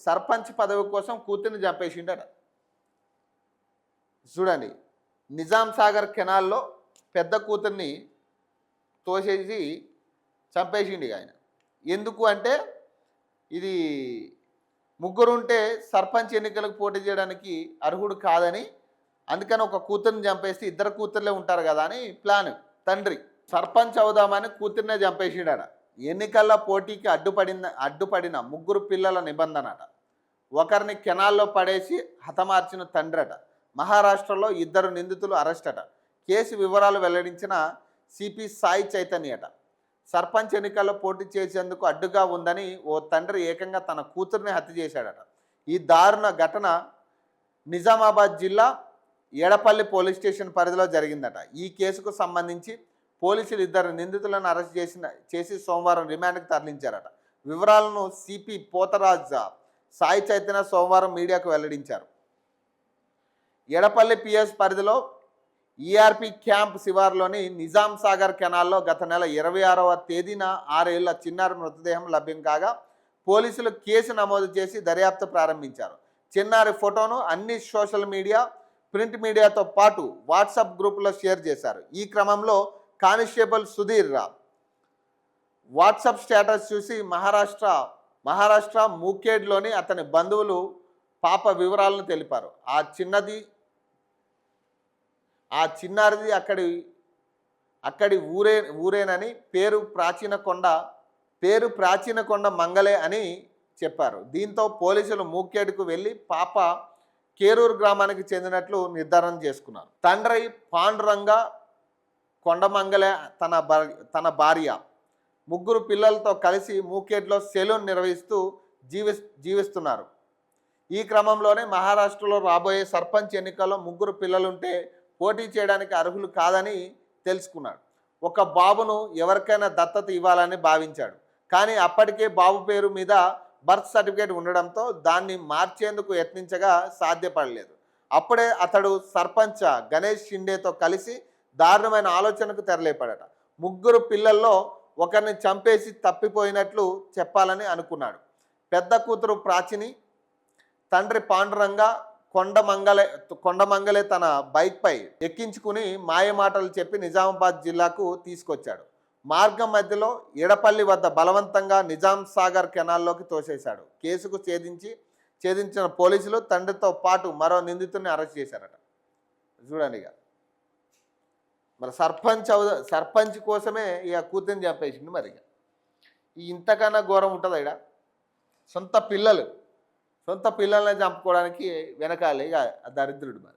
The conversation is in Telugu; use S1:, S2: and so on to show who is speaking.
S1: సర్పంచ్ పదవి కోసం కూతుర్ని చంపేసిండట. చూడండి, నిజాం సాగర్ కెనాల్లో పెద్ద కూతుర్ని తోసేసి చంపేసిండు ఆయన. ఎందుకు అంటే ఇది ముగ్గురుంటే సర్పంచ్ ఎన్నికలకు పోటీ చేయడానికి అర్హుడు కాదని, అందుకని ఒక కూతుర్ని చంపేస్తే ఇద్దరు కూతుర్లే ఉంటారు కదా అని ప్లాన్. తండ్రి సర్పంచ్ అవుదామని కూతుర్నే చంపేసిండట. ఎన్నికల్లో పోటీకి అడ్డుపడిన ముగ్గురు పిల్లల నిబంధనట. ఒకరిని కెనాల్లో పడేసి హతమార్చిన తండ్రట. మహారాష్ట్రలో ఇద్దరు నిందితులు అరెస్ట్ అట. కేసు వివరాలు వెల్లడించిన సిపి సాయి చైతన్యట. సర్పంచ్ ఎన్నికల్లో పోటీ చేసేందుకు అడ్డుగా ఉందని ఓ తండ్రి ఏకంగా తన కూతుర్ని హత్య చేశాడట. ఈ దారుణ ఘటన నిజామాబాద్ జిల్లా ఎడపల్లి పోలీస్ స్టేషన్ పరిధిలో జరిగిందట. ఈ కేసుకు సంబంధించి పోలీసులు ఇద్దరు నిందితులను అరెస్ట్ చేసి సోమవారం రిమాండ్కి తరలించారట. వివరాలను సిపి పోతరాజ్ సాయి చైతన్య సోమవారం మీడియాకు వెల్లడించారు. ఎడపల్లి పిఎస్ పరిధిలో ఈఆర్పి క్యాంప్ శివార్లోని నిజాం సాగర్ కెనాల్లో గత నెల 26వ తేదీన 6 ఏళ్ల చిన్నారి మృతదేహం లభ్యం కాగా పోలీసులు కేసు నమోదు చేసి దర్యాప్తు ప్రారంభించారు. చిన్నారి ఫోటోను అన్ని సోషల్ మీడియా, ప్రింట్ మీడియాతో పాటు వాట్సాప్ గ్రూపులో షేర్ చేశారు. ఈ క్రమంలో కానిస్టేబుల్ సుధీర్ వాట్సాప్ స్టేటస్ చూసి మహారాష్ట్ర మూకేడ్లోని అతని బంధువులు పాప వివరాలను తెలిపారు. ఆ చిన్నారిది అక్కడి ఊరేనని, పేరు ప్రాచీన కొండ మంగళే అని చెప్పారు. దీంతో పోలీసులు మూకేడ్కు వెళ్ళి పాప కేరూరు గ్రామానికి చెందినట్లు నిర్ధారణ చేసుకున్నారు. తండ్రి పాండురంగ కొండమంగళే తన భార్య ముగ్గురు పిల్లలతో కలిసి మూకేడ్లో సెలూన్ నిర్వహిస్తూ జీవిస్తున్నారు. ఈ క్రమంలోనే మహారాష్ట్రలో రాబోయే సర్పంచ్ ఎన్నికల్లో ముగ్గురు పిల్లలుంటే పోటీ చేయడానికి అర్హులు కాదని తెలుసుకున్నాడు. ఒక బాబును ఎవరికైనా దత్తత ఇవ్వాలని భావించాడు. కానీ అప్పటికే బాబు పేరు మీద బర్త్ సర్టిఫికేట్ ఉండడంతో దాన్ని మార్చేందుకు యత్నించగా సాధ్యపడలేదు. అప్పుడే అతడు సర్పంచ్ గణేష్ షిండేతో కలిసి దారుణమైన ఆలోచనకు తెరలేపాడట. ముగ్గురు పిల్లల్లో ఒకరిని చంపేసి తప్పిపోయినట్లు చెప్పాలని అనుకున్నాడు. పెద్ద కూతురు ప్రాచిని, తండ్రి పాండురంగ కొండమంగళే తన బైక్పై ఎక్కించుకుని మాయమాటలు చెప్పి నిజామాబాద్ జిల్లాకు తీసుకొచ్చాడు. మార్గం మధ్యలో ఎడపల్లి వద్ద బలవంతంగా నిజాం సాగర్ కెనాల్లోకి తోసేశాడు. కేసుకు ఛేదించిన పోలీసులు తండ్రితో పాటు మరో నిందితుడిని అరెస్ట్ చేశారట. చూడండి, ఇక మరి సర్పంచ్ కోసమే ఇక కూతుర్ని చంపేసింది. మరి ఇక ఇంతకన్నా ఘోరం ఉంటుంది. ఇక్కడ సొంత పిల్లల్ని చంపుకోవడానికి వెనకాలి ఇక దరిద్రుడు మరి.